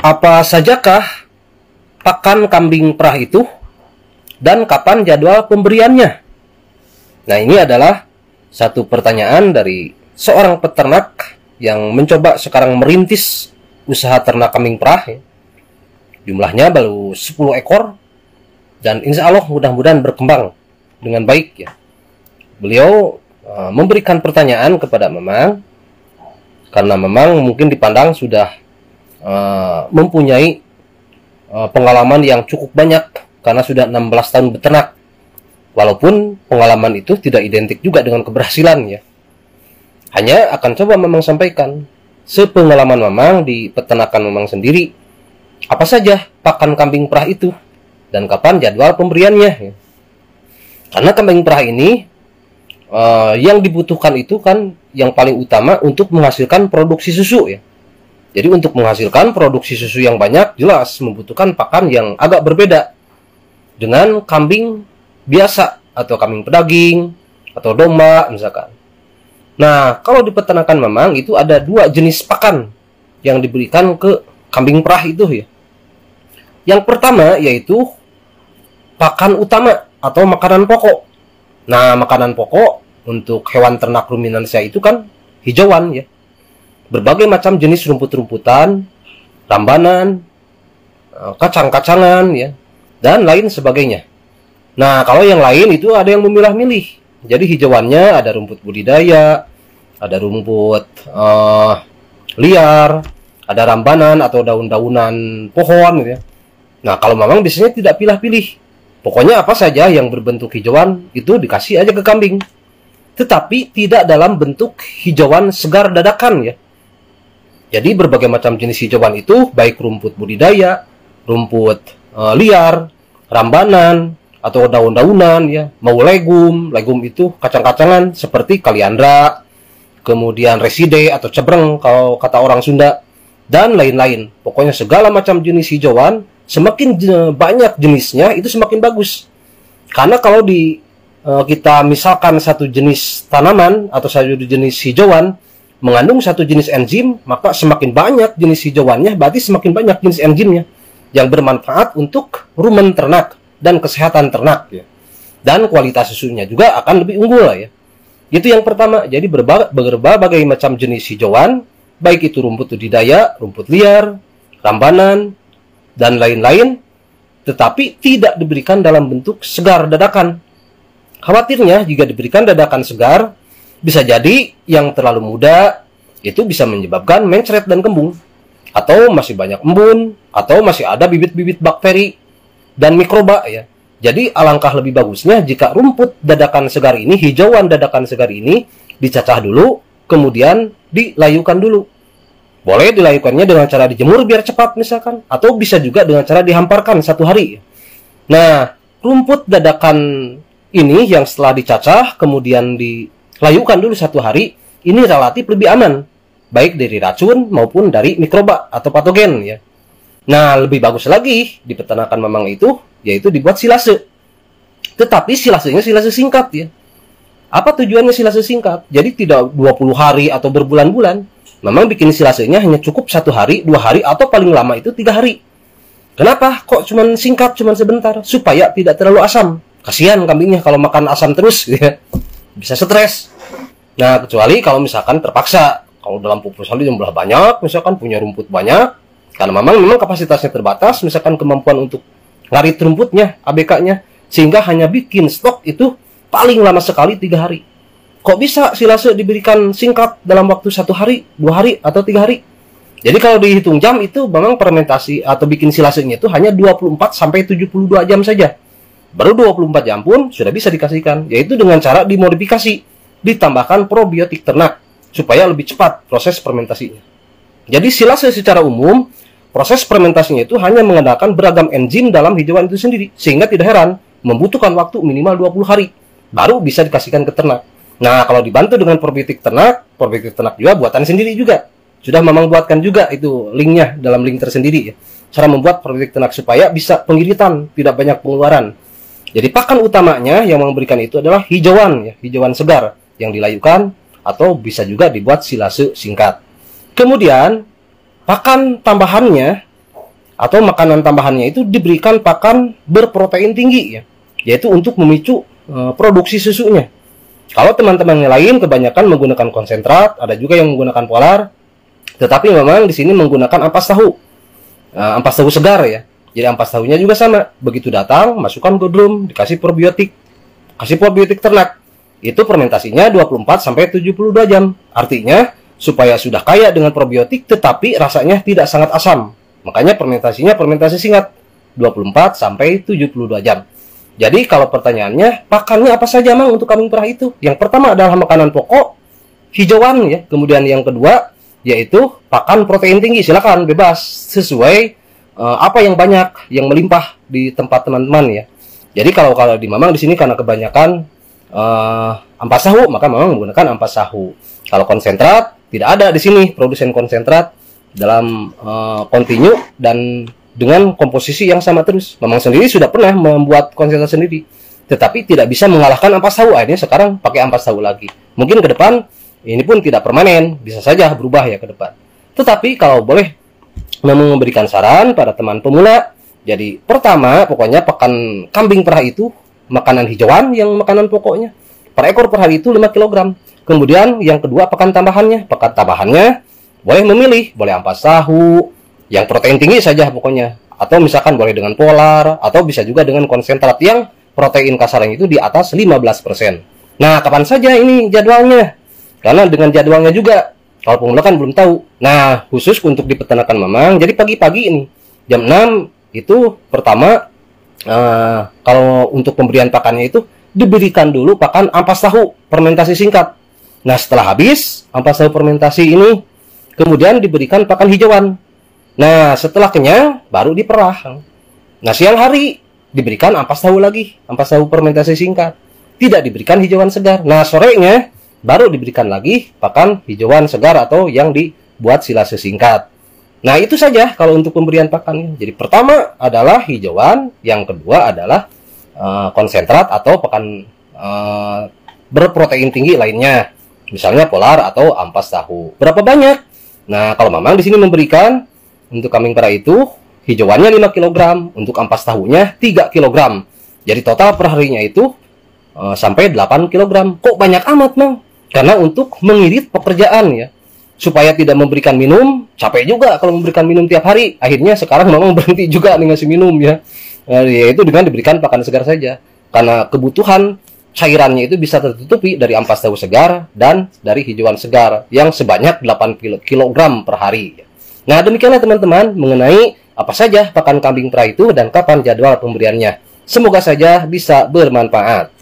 Apa sajakah pakan kambing perah itu dan kapan jadwal pemberiannya? Nah, ini adalah satu pertanyaan dari seorang peternak yang mencoba sekarang merintis usaha ternak kambing perah. Jumlahnya baru 10 ekor dan insya Allah mudah-mudahan berkembang dengan baik ya. Beliau memberikan pertanyaan kepada Memang karena Memang mungkin dipandang sudah mempunyai pengalaman yang cukup banyak karena sudah 16 tahun beternak. Walaupun pengalaman itu tidak identik juga dengan keberhasilan ya. Hanya akan coba Memang sampaikan sepengalaman Memang di peternakan Memang sendiri, apa saja pakan kambing perah itu dan kapan jadwal pemberiannya ya. Karena kambing perah ini yang dibutuhkan itu kan yang paling utama untuk menghasilkan produksi susu ya. Jadi untuk menghasilkan produksi susu yang banyak jelas membutuhkan pakan yang agak berbeda dengan kambing biasa atau kambing pedaging atau domba misalkan. Nah, kalau di peternakan Memang itu ada 2 jenis pakan yang diberikan ke kambing perah itu ya. Yang pertama yaitu pakan utama atau makanan pokok. Nah, makanan pokok untuk hewan ternak ruminansia itu kan hijauan ya. Berbagai macam jenis rumput-rumputan, rambanan, kacang-kacangan ya, dan lain sebagainya. Nah, kalau yang lain itu ada yang memilah-milih. Jadi hijauannya ada rumput budidaya, ada rumput liar, ada rambanan atau daun-daunan pohon gitu ya. Nah, kalau Memang biasanya tidak pilih-pilih. Pokoknya apa saja yang berbentuk hijauan itu dikasih aja ke kambing. Tetapi tidak dalam bentuk hijauan segar dadakan ya. Jadi berbagai macam jenis hijauan itu, baik rumput budidaya, rumput liar, rambanan, atau daun-daunan ya, mau legum itu kacang-kacangan seperti kaliandra, kemudian reside atau cebreng kalau kata orang Sunda, dan lain-lain. Pokoknya segala macam jenis hijauan, semakin banyak jenisnya itu semakin bagus. Karena kalau kita misalkan satu jenis tanaman atau satu jenis hijauan mengandung satu jenis enzim, maka semakin banyak jenis hijauannya, berarti semakin banyak jenis enzimnya yang bermanfaat untuk rumen ternak dan kesehatan ternak ya. Dan kualitas susunya juga akan lebih unggul ya. Itu yang pertama. Jadi berbagai macam jenis hijauan, baik itu rumput budidaya, rumput liar, rambanan, dan lain-lain, tetapi tidak diberikan dalam bentuk segar dadakan. Khawatirnya jika diberikan dadakan segar, bisa jadi yang terlalu muda itu bisa menyebabkan mencret dan kembung, atau masih banyak embun, atau masih ada bibit-bibit bakteri dan mikroba ya. Jadi alangkah lebih bagusnya jika rumput dadakan segar ini, hijauan dadakan segar ini dicacah dulu, kemudian dilayukan dulu. Boleh dilayukannya dengan cara dijemur biar cepat misalkan, atau bisa juga dengan cara dihamparkan 1 hari. Nah, rumput dadakan ini yang setelah dicacah kemudian dilayukan dulu 1 hari, ini relatif lebih aman, baik dari racun maupun dari mikroba atau patogen ya. Nah, lebih bagus lagi di peternakan Memang itu, yaitu dibuat silase. Tetapi silasenya silase singkat ya. Apa tujuannya silase singkat? Jadi tidak 20 hari atau berbulan-bulan. Memang bikin silasenya hanya cukup 1 hari, 2 hari, atau paling lama itu 3 hari. Kenapa? Kok cuman singkat, cuman sebentar? Supaya tidak terlalu asam. Kasihan kambingnya kalau makan asam terus ya. Bisa stres. Nah, kecuali kalau misalkan terpaksa, kalau dalam proposal jumlah banyak, misalkan punya rumput banyak, karena memang kapasitasnya terbatas, misalkan kemampuan untuk ngarit rumputnya, ABK-nya, sehingga hanya bikin stok itu paling lama sekali 3 hari. Kok bisa silase diberikan singkat dalam waktu 1 hari, 2 hari, atau 3 hari? Jadi kalau dihitung jam itu memang fermentasi atau bikin silasenya itu hanya 24 sampai 72 jam saja. Baru 24 jam pun sudah bisa dikasihkan, yaitu dengan cara dimodifikasi, ditambahkan probiotik ternak supaya lebih cepat proses fermentasinya. Jadi silase secara umum proses fermentasinya itu hanya menggunakan beragam enzim dalam hijauan itu sendiri, sehingga tidak heran membutuhkan waktu minimal 20 hari baru bisa dikasihkan ke ternak. Nah, kalau dibantu dengan probiotik ternak juga buatan sendiri juga. Sudah Memang buatkan juga itu linknya dalam link tersendiri ya. Cara membuat probiotik ternak supaya bisa pengiritan, tidak banyak pengeluaran. Jadi pakan utamanya yang memberikan itu adalah hijauan ya, hijauan segar yang dilayukan atau bisa juga dibuat silase singkat. Kemudian pakan tambahannya atau makanan tambahannya itu diberikan pakan berprotein tinggi ya, yaitu untuk memicu produksi susunya. Kalau teman-teman yang lain kebanyakan menggunakan konsentrat, ada juga yang menggunakan polar, tetapi memang di sini menggunakan ampas tahu segar ya. Jadi ampas tahunya juga sama, begitu datang masukkan ke drum, dikasih probiotik, kasih probiotik ternak. Itu fermentasinya 24 sampai 72 jam. Artinya supaya sudah kaya dengan probiotik tetapi rasanya tidak sangat asam. Makanya fermentasinya fermentasi singkat, 24 sampai 72 jam. Jadi kalau pertanyaannya, pakannya apa saja Mang untuk kambing perah itu? Yang pertama adalah makanan pokok, hijauan ya. Kemudian yang kedua yaitu pakan protein tinggi. Silakan bebas sesuai apa yang banyak, yang melimpah di tempat teman-teman ya. Jadi kalau di Mamang di sini karena kebanyakan ampas tahu, maka Mamang menggunakan ampas tahu. Kalau konsentrat tidak ada di sini produsen konsentrat dalam kontinu dan dengan komposisi yang sama terus. Mamang sendiri sudah pernah membuat konsentrat sendiri, tetapi tidak bisa mengalahkan ampas tahu. Akhirnya sekarang pakai ampas tahu lagi. Mungkin ke depan ini pun tidak permanen, bisa saja berubah ya ke depan. Tetapi kalau boleh Mamang memberikan saran pada teman pemula, jadi pertama pokoknya pakan kambing perah itu makanan hijauan yang makanan pokoknya. Per ekor per hari itu 5 kg. Kemudian yang kedua pakan tambahannya. Pakan tambahannya boleh memilih, boleh ampas tahu, yang protein tinggi saja pokoknya. Atau misalkan boleh dengan polar, atau bisa juga dengan konsentrat yang protein kasarnya itu di atas 15%. Nah, kapan saja ini jadwalnya? Karena dengan jadwalnya juga, kalau pemula kan belum tahu. Nah, khusus untuk di peternakan Mamang, jadi pagi-pagi ini, jam 6 itu pertama, kalau untuk pemberian pakannya itu, diberikan dulu pakan ampas tahu fermentasi singkat. Nah, setelah habis ampas tahu fermentasi ini, kemudian diberikan pakan hijauan. Nah, setelah kenyang, baru diperah. Nah, siang hari diberikan ampas tahu lagi, ampas tahu fermentasi singkat. Tidak diberikan hijauan segar. Nah, sorenya baru diberikan lagi pakan hijauan segar atau yang dibuat silase singkat. Nah, itu saja kalau untuk pemberian pakannya. Jadi, pertama adalah hijauan, yang kedua adalah konsentrat atau pakan berprotein tinggi lainnya. Misalnya polar atau ampas tahu. Berapa banyak? Nah, kalau Mamang di sini memberikan untuk kambing perah itu hijauannya 5 kg, untuk ampas tahunya 3 kg. Jadi total per harinya itu sampai 8 kg. Kok banyak amat, Mang? Karena untuk mengirit pekerjaan ya. Supaya tidak memberikan minum, capek juga kalau memberikan minum tiap hari. Akhirnya sekarang Mamang berhenti juga nih ngasih minum ya. Yaitu dengan diberikan pakan segar saja. Karena kebutuhan cairannya itu bisa tertutupi dari ampas tahu segar dan dari hijauan segar yang sebanyak 8 kg per hari. Nah, demikianlah teman-teman mengenai apa saja pakan kambing perah itu dan kapan jadwal pemberiannya. Semoga saja bisa bermanfaat.